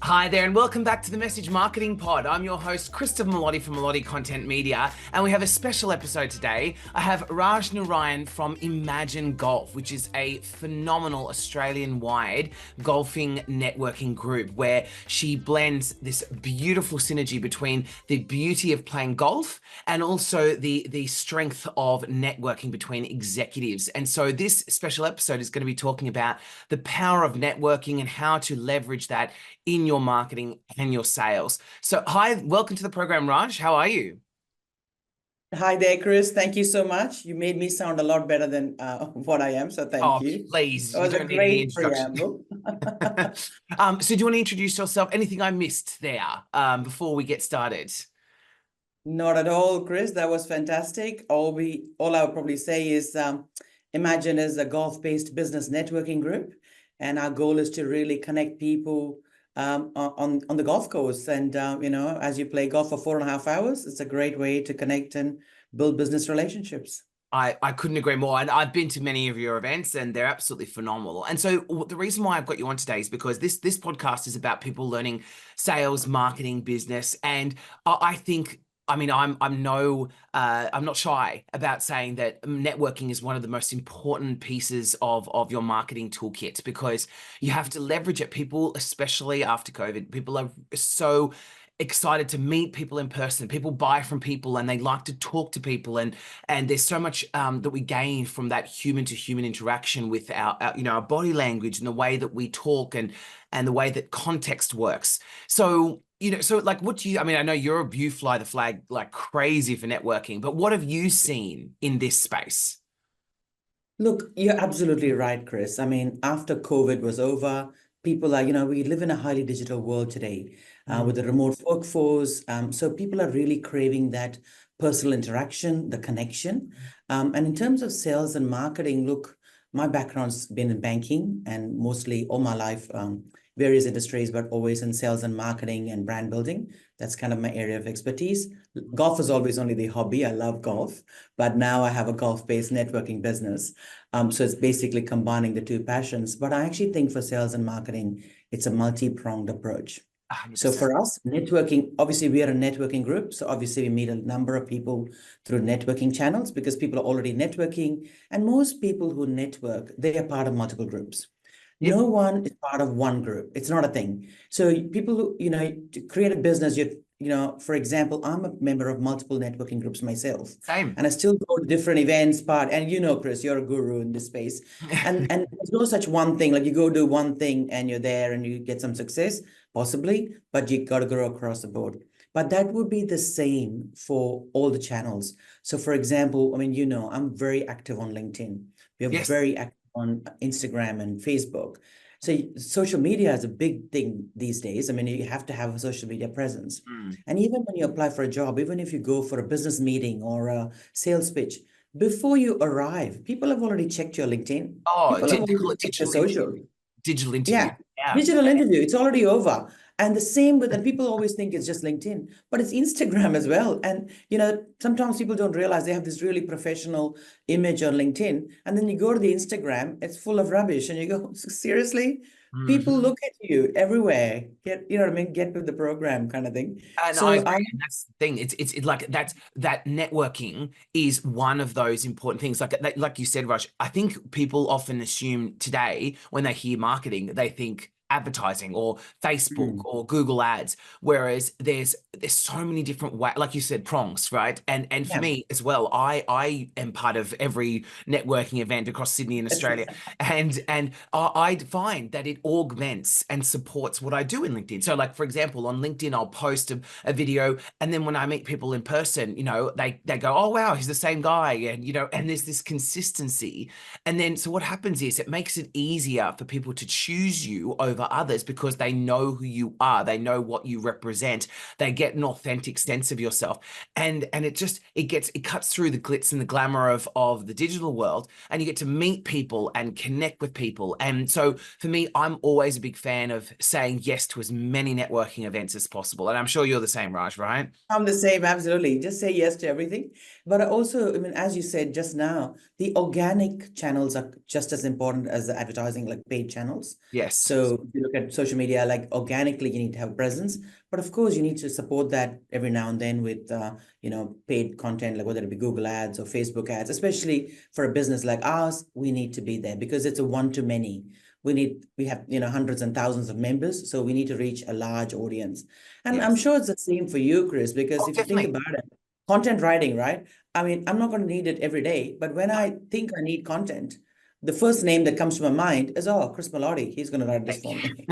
Hi there, and welcome back to the Message Marketing Pod. I'm your host, Christopher Melotti from Melotti Content Media, and we have a special episode today. I have Narayan from Emajin Golf, which is a phenomenal Australian-wide golfing networking group where she blends this beautiful synergy between the beauty of playing golf and also the strength of networking between executives. And so this special episode is going to be talking about the power of networking and how to leverage that in your marketing and your sales. So hi, welcome to the program, Raj. How are you? Hi there, Chris. Thank you so much. You made me sound a lot better than what I am, so thank you. Please, That was you a don't need any great introduction. preamble. So do you want to introduce yourself? Anything I missed there before we get started? Not at all, Chris. That was fantastic. All I would probably say is Imagine is a golf-based business networking group, and our goal is to really connect people on the golf course. And as you play golf for 4.5 hours, it's a great way to connect and build business relationships. I couldn't agree more. And I've been to many of your events and they're absolutely phenomenal. And so the reason why I've got you on today is because this podcast is about people learning sales, marketing, business. And I think, I mean, I'm not shy about saying that networking is one of the most important pieces of your marketing toolkit, because you have to leverage it. People, especially after COVID, people are so excited to meet people in person. People buy from people and they like to talk to people, and there's so much that we gain from that human to human interaction with our body language and the way that we talk and the way that context works. So like, what do you, I mean, I know you fly the flag like crazy for networking, but what have you seen in this space? Look, you're absolutely right, Chris. I mean, after COVID was over, people are, we live in a highly digital world today with the remote workforce. So people are really craving that personal interaction, the connection. And in terms of sales and marketing, look, my background's been in banking and mostly all my life, various industries, but always in sales and marketing and brand building. That's kind of my area of expertise. Golf is always only the hobby. I love golf, but now I have a golf-based networking business. So it's basically combining the two passions. But I actually think for sales and marketing, it's a multi-pronged approach. 100%. So for us, networking, obviously we are a networking group. So obviously we meet a number of people through networking channels because people are already networking. And most people who network, they are part of multiple groups. Yep. No one is part of one group. It's not a thing. So people who, to create a business, for example, I'm a member of multiple networking groups myself. Same. And I still go to different events, and Chris, you're a guru in this space. And there's no such one thing, like you go do one thing and you're there and you get some success, possibly, but you got to grow across the board. But that would be the same for all the channels. So for example, I mean, I'm very active on LinkedIn. We're very active on Instagram and Facebook. So social media is a big thing these days. I mean, you have to have a social media presence. And even when you apply for a job, even if you go for a business meeting or a sales pitch, before you arrive, people have already checked your LinkedIn. Oh, people have already checked your social. Digital interview. Yeah. Digital interview. It's already over. And the same and people always think it's just LinkedIn, but it's Instagram as well. And, sometimes people don't realize they have this really professional image on LinkedIn. And then you go to the Instagram, it's full of rubbish. And you go, seriously? People look at you everywhere. Get with the program kind of thing. And I agree. And that's the thing. It's like that networking is one of those important things. Like you said, Raj, I think people often assume today when they hear marketing, they think advertising or Facebook or Google ads, whereas there's so many different ways, like you said, prongs, right? And for me as well, I am part of every networking event across Sydney and Australia, and I find that it augments and supports what I do in LinkedIn. So like, for example, on LinkedIn, I'll post a video, and then when I meet people in person, they go, oh wow, he's the same guy, and there's this consistency. And then so what happens is it makes it easier for people to choose you over others because they know who you are, they know what you represent, they get an authentic sense of yourself, and it cuts through the glitz and the glamour of the digital world, and you get to meet people and connect with people. And so for me, I'm always a big fan of saying yes to as many networking events as possible, and I'm sure you're the same, Raj, right? I'm the same, absolutely. Just say yes to everything. But also, I mean, as you said just now, the organic channels are just as important as the advertising, like paid channels. Yes. So if you look at social media, like organically, you need to have a presence. But of course, you need to support that every now and then with, paid content, like whether it be Google ads or Facebook ads, especially for a business like ours, we need to be there because it's a one-to-many. We have, hundreds and thousands of members, so we need to reach a large audience. And I'm Yes. sure it's the same for you, Chris, because Oh, if you think definitely. about it, content writing, right? I mean, I'm not going to need it every day, but when I think I need content, the first name that comes to my mind is, oh, Chris Melotti. He's going to write this for me.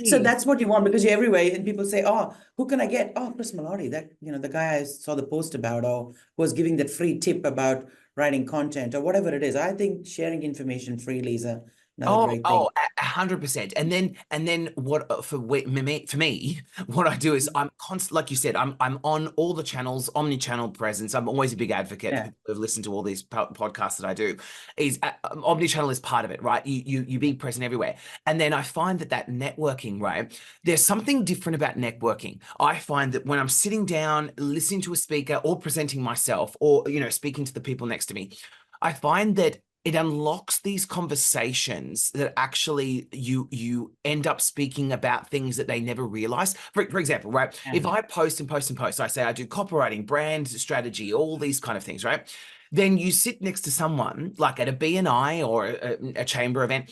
So Really? that's what you want because you're everywhere. And people say, oh, who can I get? Oh, Chris Melotti, that, the guy I saw the post about or who was giving that free tip about writing content or whatever it is. I think sharing information freely is another Oh, great thing. oh, 100%. And then what for me, what I do is I'm constant, like you said, I'm on all the channels, omni-channel presence. I'm always a big advocate for Yeah, people who've listened to all these podcasts that I do. Is omni-channel is part of it, right? You be present everywhere. And then I find that networking, right? There's something different about networking. I find that when I'm sitting down, listening to a speaker or presenting myself or speaking to the people next to me, I find that it unlocks these conversations that actually you end up speaking about things that they never realize. For example, right? yeah, If I post and post and post, I say I do copywriting, brand strategy, all these kind of things, right? Then you sit next to someone like at a BNI or a chamber event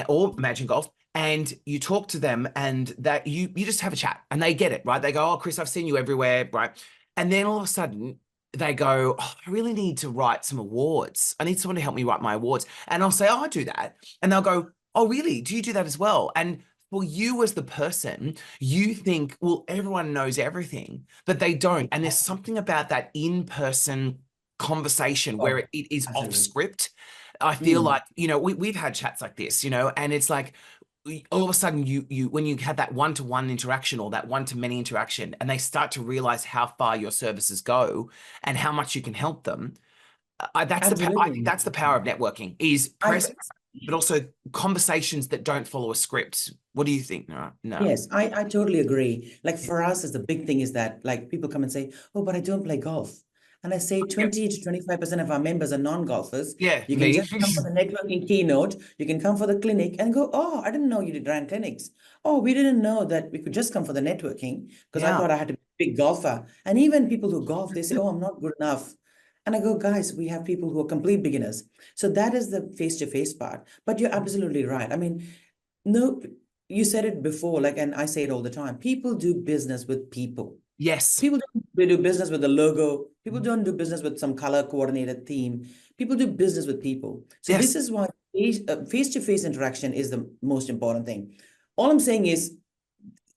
or Imagine Golf, and you talk to them and that you just have a chat and they get it, right? They go, oh, Chris, I've seen you everywhere, right? And then all of a sudden they go, oh, I really need to write some awards. I need someone to help me write my awards. And I'll say, oh, I do that. And they'll go, oh, really? Do you do that as well? And for you as the person, you think, well, everyone knows everything, but they don't. And there's something about that in-person conversation where oh, it is off absolutely. script. I feel Mm, like, we've had chats like this, and it's like all of a sudden you when you have that one-to-one interaction or that one-to-many interaction and they start to realize how far your services go and how much you can help them. I think absolutely. that's the power of networking is I presence, but also conversations that don't follow a script. What do you think? No, no. Yes, I totally agree. Like for us, is the big thing is that like people come and say, "Oh, but I don't play golf." And I say Yeah, 20 to 25% of our members are non-golfers. yeah, You can me. just come for the networking keynote, you can come for the clinic and go, "Oh, I didn't know you did ran clinics. Oh, we didn't know that we could just come for the networking because I Yeah. thought I had to be a big golfer." And even people who golf, they say, "Oh, I'm not good enough." And I go, "Guys, we have people who are complete beginners." So that is the face-to-face part. But you're absolutely right. I mean, no, you said it before, like, and I say it all the time. People do business with people. Yes. People don't they do business with a logo. People don't do business with some color coordinated theme. People do business with people. So this Yes. is why face-to-face interaction is the most important thing. All I'm saying is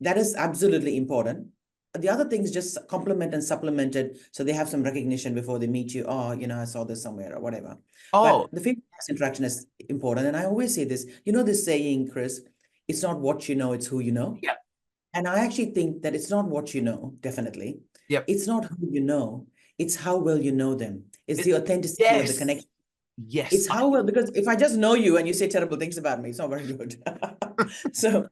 that is absolutely important. The other things just complement and supplement it so they have some recognition before they meet you. Oh, I saw this somewhere or whatever. Oh, But the face-to-face interaction is important. And I always say this, this saying, Chris, it's not what you know, it's who you know. yeah. And I actually think that it's not what you know, definitely. Yep. It's not who you know, it's how well you know them. It's It- the authenticity of the yes. connection. Yes. It's how well, because if I just know you and you say terrible things about me, it's not very good. So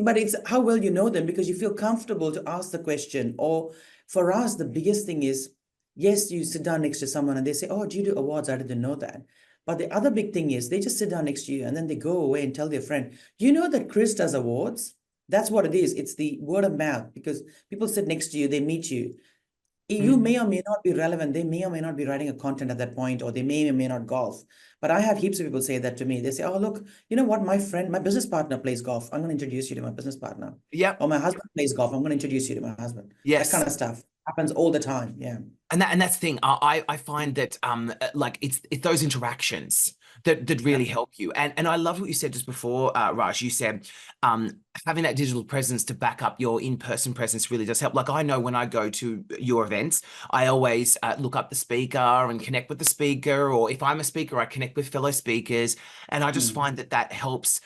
but it's how well you know them because you feel comfortable to ask the question. Or for us, the biggest thing is, yes, you sit down next to someone and they say, "Oh, do you do awards? I didn't know that." But the other big thing is they just sit down next to you and then they go away and tell their friend, "You know that Chris does awards?" That's what it is. It's the word of mouth because people sit next to you, they meet you, you Mm. may or may not be relevant. They may or may not be writing a content at that point, or they may or may not golf. But I have heaps of people say that to me. They say, "Oh, look, you know what? My friend, my business partner plays golf. I'm going to introduce you to my business partner." Yep. Or my husband plays golf. I'm going to introduce you to my husband. That kind Yes. of stuff happens all the time. Yeah. And that's the thing. I find that like it's those interactions that really help you. And I love what you said just before, Raj. You said having that digital presence to back up your in-person presence really does help. Like I know when I go to your events, I always look up the speaker and connect with the speaker, or if I'm a speaker, I connect with fellow speakers, and I just Mm. find that helps.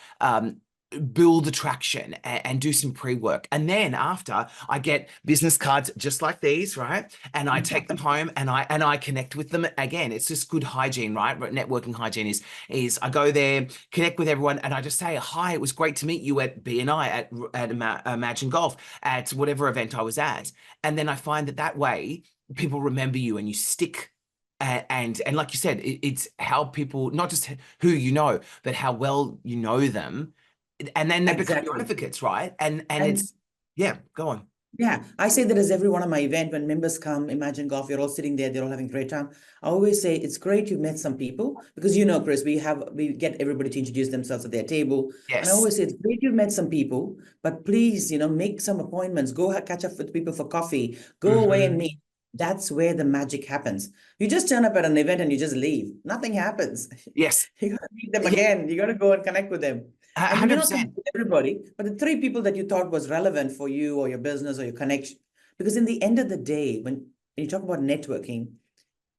Build attraction and do some pre-work. And then after I get business cards just like these, right? And I take them home and I connect with them again. It's just good hygiene, right? Networking hygiene is I go there, connect with everyone, and I just say, hi, it was great to meet you at BNI, at Imagine Golf, at whatever event I was at. And then I find that way people remember you and you stick. And like you said, it's how people, not just who you know, but how well you know them, and then they become your Exactly. advocates, right? And And it's, yeah, go on. yeah, I say that as every one of my event when members come, Imagine Golf, you're all sitting there, they're all having a great time. I always say it's great you've met some people because Chris, we get everybody to introduce themselves at their table. And I Yes. always say it's great you've met some people, but please, make some appointments, go catch up with people for coffee, go away and Hmm. meet. That's where the magic happens. You just turn up at an event and you just leave. Nothing happens. Yes. You gotta meet them Yeah, again. You gotta go and connect with them. And you may not connect 100%. with everybody, but the three people that you thought was relevant for you or your business or your connection. Because in the end of the day, when you talk about networking,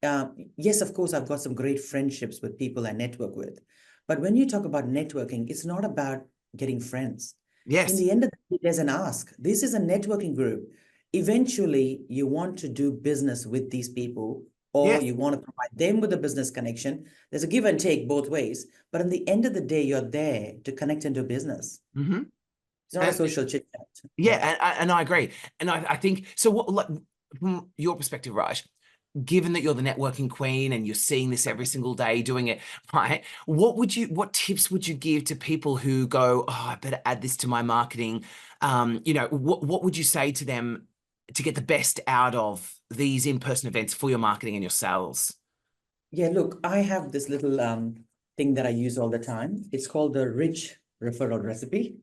uh, yes, of course, I've got some great friendships with people I network with. But when you talk about networking, it's not about getting friends. In Yes. the end of the day, there's an ask. This is a networking group. Eventually, you want to do business with these people, or Yes. you want to provide them with a business connection. There's a give and take both ways. But in the end of the day, you're there to connect into business. Hmm. It's not a social chit chat. Yeah, Yeah. and I agree. And I think so. What, like, from your perspective, Raj, given that you're the networking queen and you're seeing this every single day, doing it, right? What tips would you give to people who go, oh, I better add this to my marketing? What would you say to them to get the best out of these in-person events for your marketing and your sales? Yeah, look, I have this little thing that I use all the time. It's called the rich referral recipe.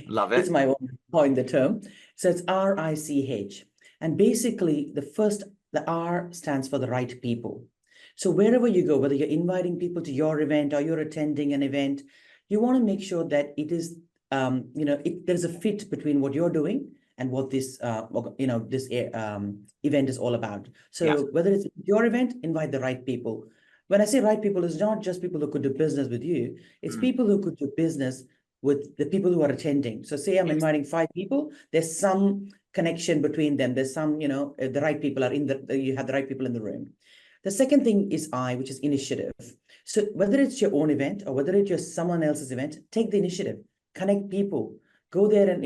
Love It's it. my own coin the term. So it's RICH. And basically the R stands for the right people. So wherever you go, whether you're inviting people to your event or you're attending an event, you want to make sure that it is there's a fit between what you're doing and what this event is all about. Yeah. So whether it's your event, invite the right people. When I say right people, it's not just people who could do business with you, it's Mm. people who could do business with the people who are attending. So say I'm Yes. inviting 5 people, there's some connection between them. There's some, the right people are you have the right people in the room. The second thing is which is initiative. So whether it's your own event or whether it's someone else's event, take the initiative, connect people, go there and,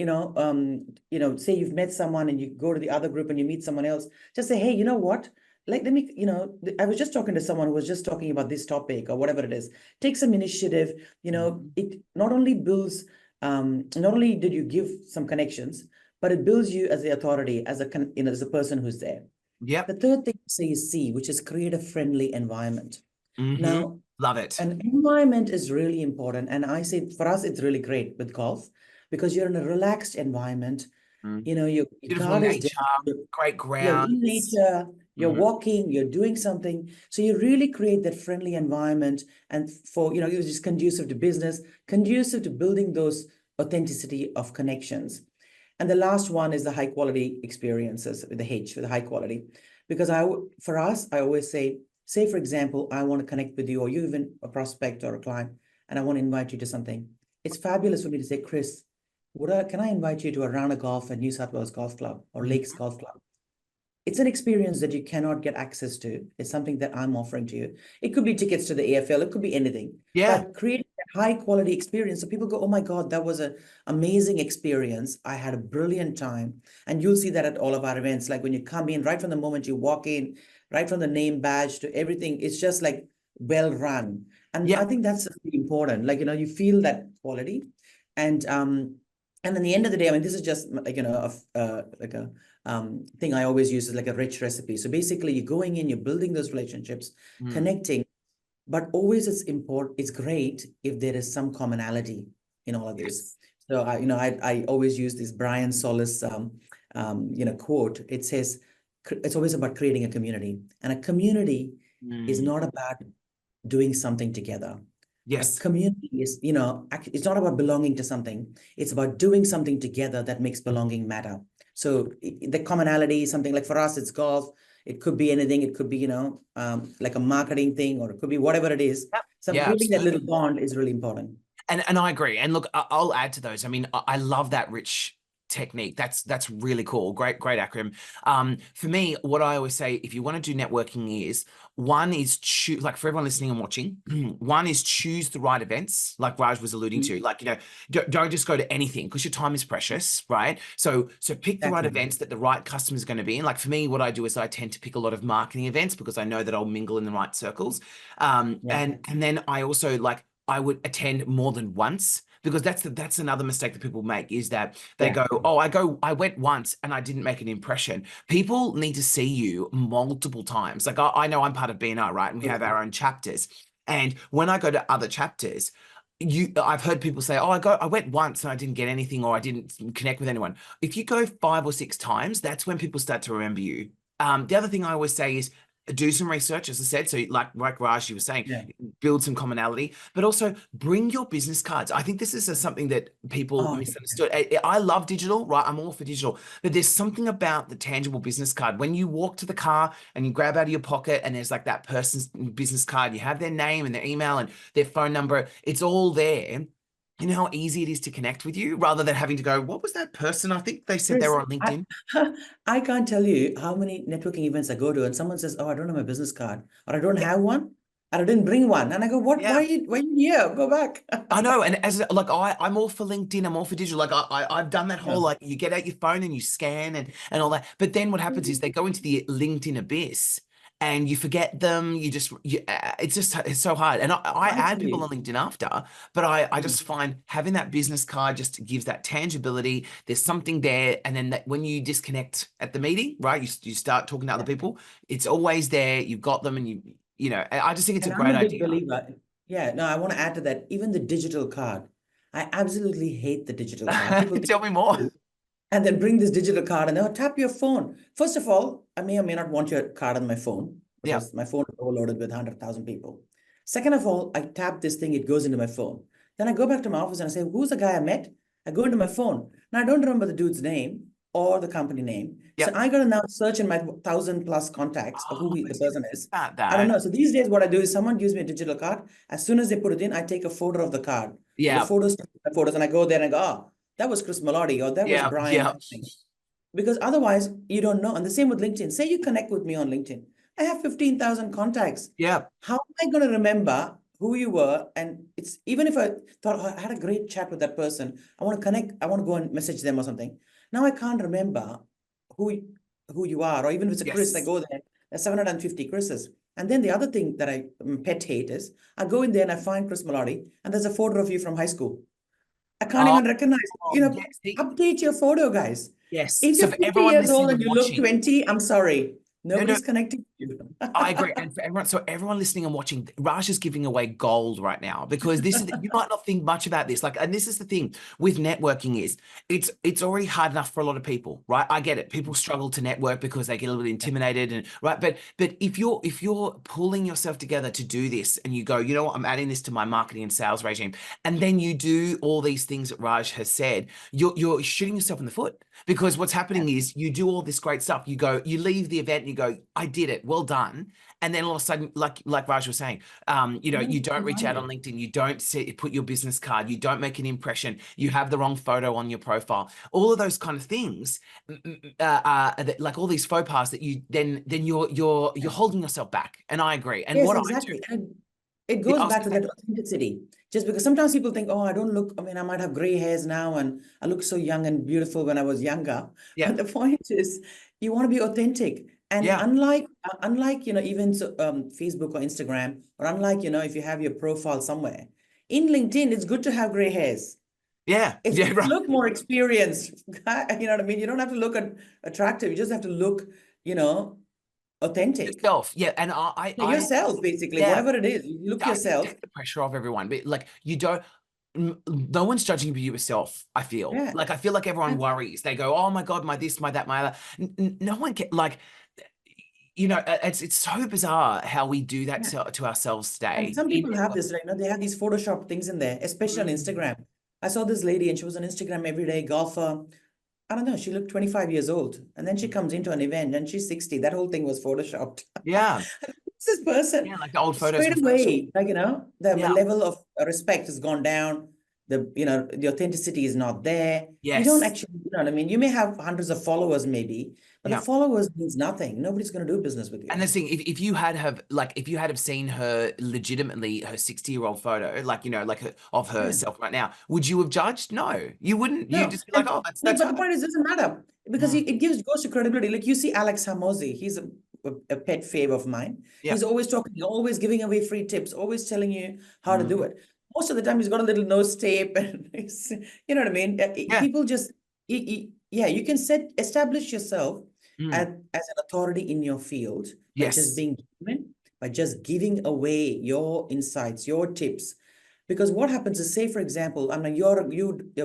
say you've met someone and you go to the other group and you meet someone else, just say, hey, you know what? Like, let me, I was just talking to someone who was just talking about this topic or whatever it is. Take some initiative, Mhm. it not only builds, not only did you give some connections, but it builds you as the authority, as a person who's there. The Yep. third thing to say is C, which is create a friendly environment. Hmm. Now, Love it. an environment is really important. And I say for us, it's really great with golf because you're in a relaxed environment. Mm. Your Beautiful guard is nature, down, great you're in grounds. nature, you're Mhm. walking, you're doing something. So you really create that friendly environment. And it's just conducive to business, conducive to building those authenticity of connections. And the last one is the high quality experiences with the H, with the high quality. Because for us, I always say, for example, I want to connect with you, or you even a prospect or a client, and I want to invite you to something. It's fabulous for me to say, Chris, can I invite you to a round of golf at New South Wales Golf Club or Lakes Mhm. Golf Club? It's an experience that you cannot get access to. It's something that I'm offering to you. It could be tickets to the AFL, it could be anything, Yeah. but create a high quality experience so people go, oh my God, that was an amazing experience. I had a brilliant time. And you'll see that at all of our events. Like when you come in, right from the moment you walk in, right from the name badge to everything, it's just like well run. And I Yep. think that's really important. Like, you feel that quality. And and in the end of the day, I mean, this is just like, like a thing I always use is like a rich recipe. So basically, you're going in, you're building those relationships, Mm. connecting, but always it's great if there is some commonality in all of this. Yes. So I always use this Brian Solis quote. It says it's always about creating a community, and a community is Mm. not about doing something together. A Yes. community is, it's not about belonging to something. It's about doing something together that makes belonging matter. So the commonality is something like for us, it's golf. It could be anything. It could be, like a marketing thing, or it could be whatever it is. Yep. So Yeah, building that little absolutely. bond is really important. And I agree. And look, I'll add to those. I mean, I love that rich technique. That's really cool. Great acronym. For me, what I always say, if you want to do networking, is one is choose, like for everyone listening and watching, one is choose the right events, like Raj was alluding Mhm. to. Like, don't just go to anything because your time is precious, right? So pick the right Exactly. events that the right customer is going to be in. Like for me, what I do is I tend to pick a lot of marketing events because I know that I'll mingle in the right circles. Yeah. And then I also like I would attend more than once, because that's another mistake that people make, is that they Yeah. go, oh, I went once and I didn't make an impression. People need to see you multiple times. Like I know I'm part of BNI, right? And we have Okay. our own chapters. And when I go to other chapters, I've heard people say, oh, I went once and I didn't get anything, or I didn't connect with anyone. If you go 5 or 6 times, that's when people start to remember you. The other thing I always say is do some research, as I said. So like Raj, you were saying, Yeah. build some commonality, but also bring your business cards. I think this is something that people Oh, misunderstood. I love digital, right? I'm all for digital, but there's something about the tangible business card. When you walk to the car and you grab out of your pocket and there's like that person's business card, you have their name and their email and their phone number, it's all there. You know how easy it is to connect with you, rather than having to go, what was that person? I think they said they Chris, were on LinkedIn. I can't tell you how many networking events I go to and someone says, oh, I don't have my business card, or I don't Yeah. have one, or I didn't bring one. And I go, what, Yeah. why are you here? Go back. I know, and as like I'm all for LinkedIn, I'm all for digital. Like I've done that Yeah. whole, like, you get out your phone and you scan and all that. But then what happens is they go into the LinkedIn abyss and you forget them. It's so hard. And I I add tell people you. on LinkedIn after, but I Mm. just find having that business card just gives that tangibility. There's something there, and then that when you disconnect at the meeting, right, you start talking to other Yeah. people. It's always there. You've got them, and I just think it's a And I'm great a big idea. believer. Yeah, no, I want to add to that. Even the digital card. I absolutely hate the digital card. People think Tell me more. and then bring this digital card and they'll tap your phone. First of all, I may or may not want your card on my phone Yeah. because my phone is overloaded with 100,000 people. Second of all, I tap this thing, it goes into my phone. Then I go back to my office and I say, who's the guy I met? I go into my phone. Now I don't remember the dude's name or the company name. So Yep. I got to now search in my 1,000+ contacts of who Oh, I the was going to person think is. about I don't that. know. So these days, what I do is someone gives me a digital card. As soon as they put it in, I take a photo of the card. So the Yeah, photos, and I go there and I go, oh, that was Chris Melotti or that was yeah, Brian yeah, something. Because otherwise you don't know. And the same with LinkedIn. Say you connect with me on LinkedIn. I have 15,000 contacts. yeah, How am I going to remember who you were? And it's even if I thought, oh, I had a great chat with that person, I want to connect, I want to go and message them or something. Now I can't remember who who you are, or even if it's a Chris, I yes, go there, there's 750 Chris's. And then the other thing that I pet hate is I go in there and I find Chris Melotti, and there's a photo of you from high school. I can't oh, even recognize, yes, update your photo, guys. yes. If So you're for 50 everyone years old listening and and you look watching, 20, I'm sorry. no, no, Nobody's connected to you. I agree. And for everyone, so everyone listening and watching, Raj is giving away gold right now, because you might not think much about this. Like, and this is the thing with networking, is it's already hard enough for a lot of people, right? I get it. People struggle to network because they get a little bit intimidated, and right. But if you're pulling yourself together to do this, and you go, you know what, I'm adding this to my marketing and sales regime, and then you do all these things that Raj has said, you're shooting yourself in the foot, because what's happening is you do all this great stuff. You leave the event and you go, I did it, well done. And then all of a sudden, like Raj was saying, And then you you don't can't reach find out on it. LinkedIn, you don't put your business card, you don't make an impression, you have the wrong photo on your profile, all of those kind of things, like all these faux pas that you then you're Yeah. holding yourself back. And I agree. And Yes, what I do, exactly. And it yeah, goes I was back gonna to say, that authenticity. Just because sometimes people think, oh, I don't look, I mean, I might have gray hairs now and I look so young and beautiful when I was younger. yeah, But the point is, you want to be authentic. And yeah, unlike, even so, Facebook or Instagram, or unlike, if you have your profile somewhere, in LinkedIn, it's good to have gray hairs. yeah, It's yeah, good to right. look more experienced. You know what I mean? You don't have to look attractive. You just have to look, you know, authentic. Yourself, yeah. And Yourself, basically, yeah, whatever it is, you look I think yourself. take the pressure off everyone. But like, you don't, no one's judging you yourself. Yeah. I feel like everyone And, worries. They go, oh my God, my this, my that, my other. No one can, like, it's so bizarre how we do that yeah. to ourselves And today. some people have this, like, they have these Photoshop things in there, especially on Mm. Instagram. I saw this lady and she was on Instagram every day, golfer. I don't know, she looked 25 years old. And then she comes into an event and she's 60. That whole thing was Photoshopped. Yeah, Who's this person? yeah, like the old photos were Straight Photoshop. away, like, the Yeah, level of respect has gone down. The authenticity is not there. You don't yes. actually, you know what I mean? You may have hundreds of followers, maybe, but the Yeah. followers means nothing. Nobody's going to do business with And you. the thing, if you had have seen her legitimately, her 60-year-old photo, like, like of Yeah. herself right now, would you have judged? No, you wouldn't. You'd No, just be like, oh, no, that's but the her. point is, it doesn't matter because Mm. it goes to credibility. Like you see Alex Hamosi, he's a pet fave of mine. Yeah. He's always talking, always giving away free tips, always telling you how to do Mm. it. most of the time he's got a little nose tape and you know what I mean? Yeah. People just, yeah, you can establish yourself Mm. as an authority in your field by just Yes. being genuine, by just giving away your insights, your tips. Because what happens is, say, for example, I mean, you're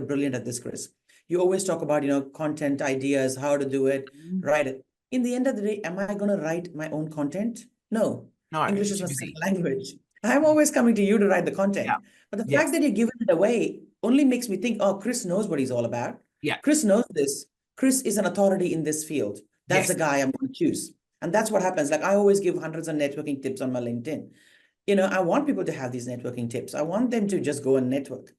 brilliant at this, Chris. You always talk about, content ideas, how to do it, Mm. write it. In the end of the day, am I going to write my own content? No. No, English is too my second busy. language. I'm always coming to you to write the Yeah. content. But the fact Yes. that you're giving it away only makes me think, oh, Chris knows what he's all about. Yeah. Chris knows this. Chris is an authority in this field. That's the Yes. guy I'm going to choose. And that's what happens. Like I always give hundreds of networking tips on my LinkedIn. I want people to have these networking tips. I want them to just go and network.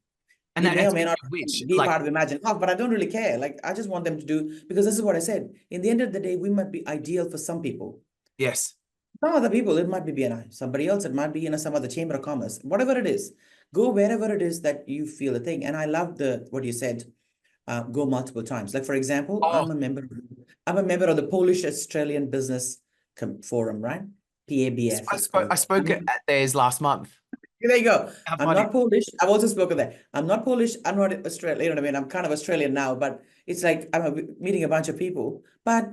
And It that, may and or may speaking not of which, be like, part of Imagine Golf, but I don't really care. Like I just want them to do, because this is what I said. In the end of the day, we might be ideal for some people. yes. Some other people, it might be BNI. Somebody else, it might be some other chamber of commerce. Whatever it is, go wherever it is that you feel a thing. And I love what you said. Go multiple times. Like for example, Oh, I'm a member of the Polish Australian Business Forum, right? PABF, I it's spoke, called. I spoke at theirs last month. There you go. How I'm funny. not Polish. I've also spoken there. I'm not Polish. I'm not Australian. You know what I mean? I'm kind of Australian now, but it's like meeting a bunch of people. But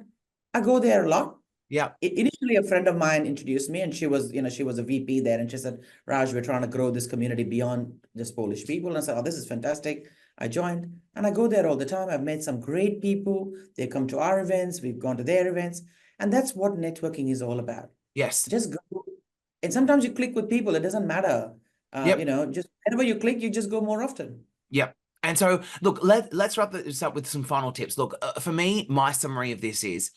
I go there a lot. Yeah. Initially, a friend of mine introduced me, and she was a VP there, and she said, "Raj, we're trying to grow this community beyond just Polish people." And I said, "Oh, this is fantastic." I joined, and I go there all the time. I've met some great people. They come to our events. We've gone to their events, and that's what networking is all about. Yes. Just go. And sometimes you click with people. It doesn't matter. Yep. Just whenever you click, you just go more often. Yep. And so, look, let's wrap this up with some final tips. Look, for me, my summary of this is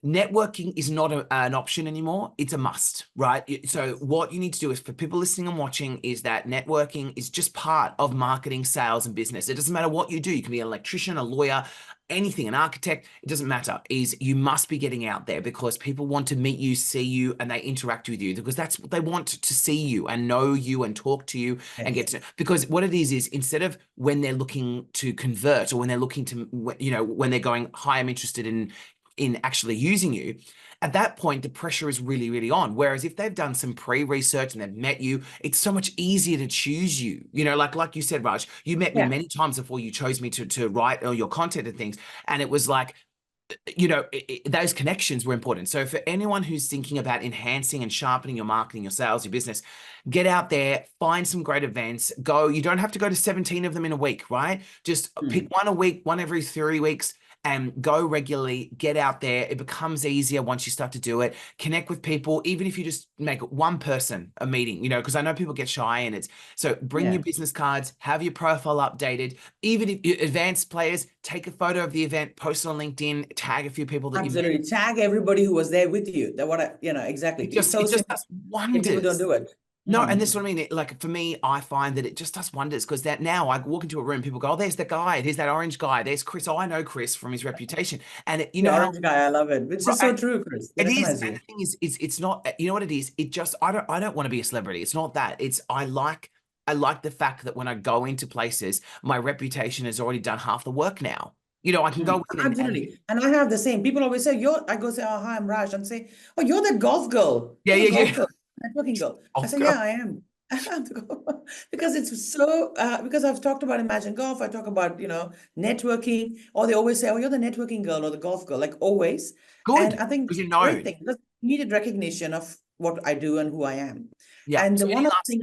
networking is not an option anymore. It's a must, right? So what you need to do is, for people listening and watching, is that networking is just part of marketing, sales, and business. It doesn't matter what you do. You can be an electrician, a lawyer, anything, an architect. It doesn't matter. Is you must be getting out there because people want to meet you, see you, and they interact with you because that's what they want, to see you and know you and talk to you and get Yes. to, because what it is instead of when they're looking to convert or when they're looking to, when they're going, hi, I'm interested in actually using you, at that point the pressure is really, really on. Whereas if they've done some pre-research and they've met you, it's so much easier to choose you. Like you said, Raj, you met me Yeah. many times before you chose me to write all your content and things, and it was like, those connections were important. So for anyone who's thinking about enhancing and sharpening your marketing, your sales, your business, get out there, find some great events, go. You don't have to go to 17 of them in a week, right? Just pick one a week, one every 3 weeks, and go regularly. Get out there. It becomes easier once you start to do it. Connect with people, even if you just make one person a meeting, because I know people get shy, and so bring Yeah. your business cards, have your profile updated. Even if advanced players, take a photo of the event, post it on LinkedIn, tag a few people that you met. Absolutely. Tag everybody who was there with you. That exactly. It It's just so it just simple. does And people don't wonders. do it. No, and this is what I mean. Like for me, I find that it just does wonders because that now I walk into a room, people go, "Oh, there's the guy. There's that orange guy. There's Chris. Oh, I know Chris from his reputation." And you The know how orange guy, I love it. It's just so true, Chris. They it is. recognize And the you. thing is, it's not. You know what it is? It just I don't want to be a celebrity. It's not that. It's I like the fact that when I go into places, my reputation has already done half the work now. I can go in and Absolutely. And I have the same. People always say, I go say, oh, hi, I'm Raj. And say, oh, you're that golf girl. yeah, You're the yeah, golf yeah. girl, networking girl. I Off say, go. yeah, I am. Because it's so, because I've talked about Imagine Golf. I talk about, networking, or they always say, oh, you're the networking girl or the golf girl, like always. And Good I think because it's you a great know. thing because needed recognition of what I do and who I am. Yeah. And the So any one other last? thing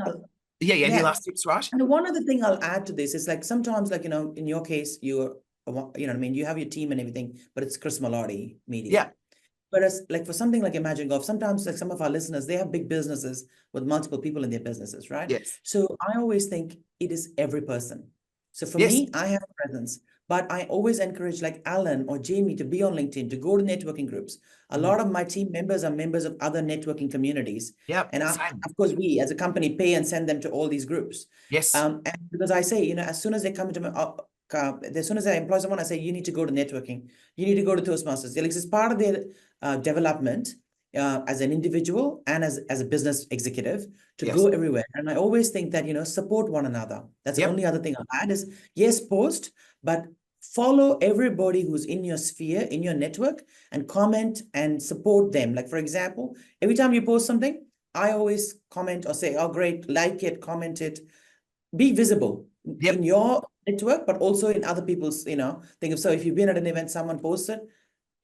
Yeah. Any yeah. last tips, Raj? And the one other thing I'll add to this is like sometimes, like, in your case, you know what I mean? You have your team and everything, but it's Chris Melotti media. Yeah. Whereas, like for something like Imagine Golf, sometimes like some of our listeners, they have big businesses with multiple people in their businesses, right? Yes. So I always think it is every person. So for Yes. me, I have a presence, but I always encourage like Alan or Jamie to be on LinkedIn, to go to networking groups. A Mhm. lot of my team members are members of other networking communities. Yep. And Same. of course, we as a company pay and send them to all these groups. Yes. And because I say, as soon as they come into my, as soon as I employ someone, I say, you need to go to networking. You need to go to Toastmasters. Like, it's part of their development as an individual and as a business executive to Yes. go everywhere. And I always think that, support one another. That's the Yep. only other thing I'll add is, yes, post, but follow everybody who's in your sphere, in your network, and comment and support them. Like, for example, every time you post something, I always comment or say, oh, great, like it, comment it. be visible in Yep. your network, but also in other people's, thing. So if you've been at an event, someone posted,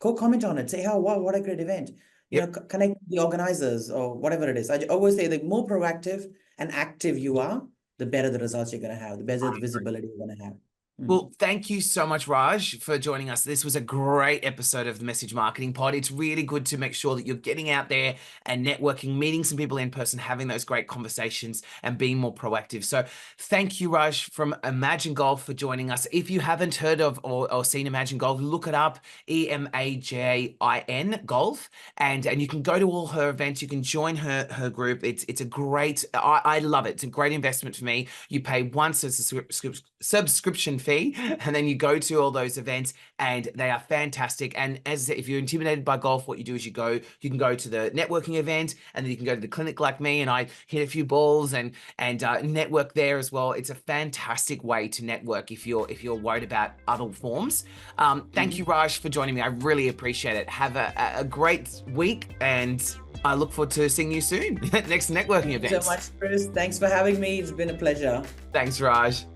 go comment on it. Say, "Oh, wow, what a great event." Yep. Connect with the organizers or whatever it is. I always say the more proactive and active you are, the better the results you're going to have, the better the visibility you're going to have. Well, thank you so much, Raj, for joining us. This was a great episode of the Message Marketing Pod. It's really good to make sure that you're getting out there and networking, meeting some people in person, having those great conversations and being more proactive. So thank you, Raj, from Emajin Golf for joining us. If you haven't heard of or seen Emajin Golf, look it up, Emajin Golf, and you can go to all her events. You can join her group. It's a great, I love it. It's a great investment for me. You pay once a subscription fee, and then you go to all those events, and they are fantastic. And as if you're intimidated by golf, what you do is you can go to the networking event, and then you can go to the clinic like me, and I hit a few balls and network there as well. It's a fantastic way to network if you're worried about other forms. Thank you, Raj, for joining me. I really appreciate it. Have a great week, and I look forward to seeing you soon. Next networking event. So much, Chris. Thanks for having me. It's been a pleasure. Thanks, Raj.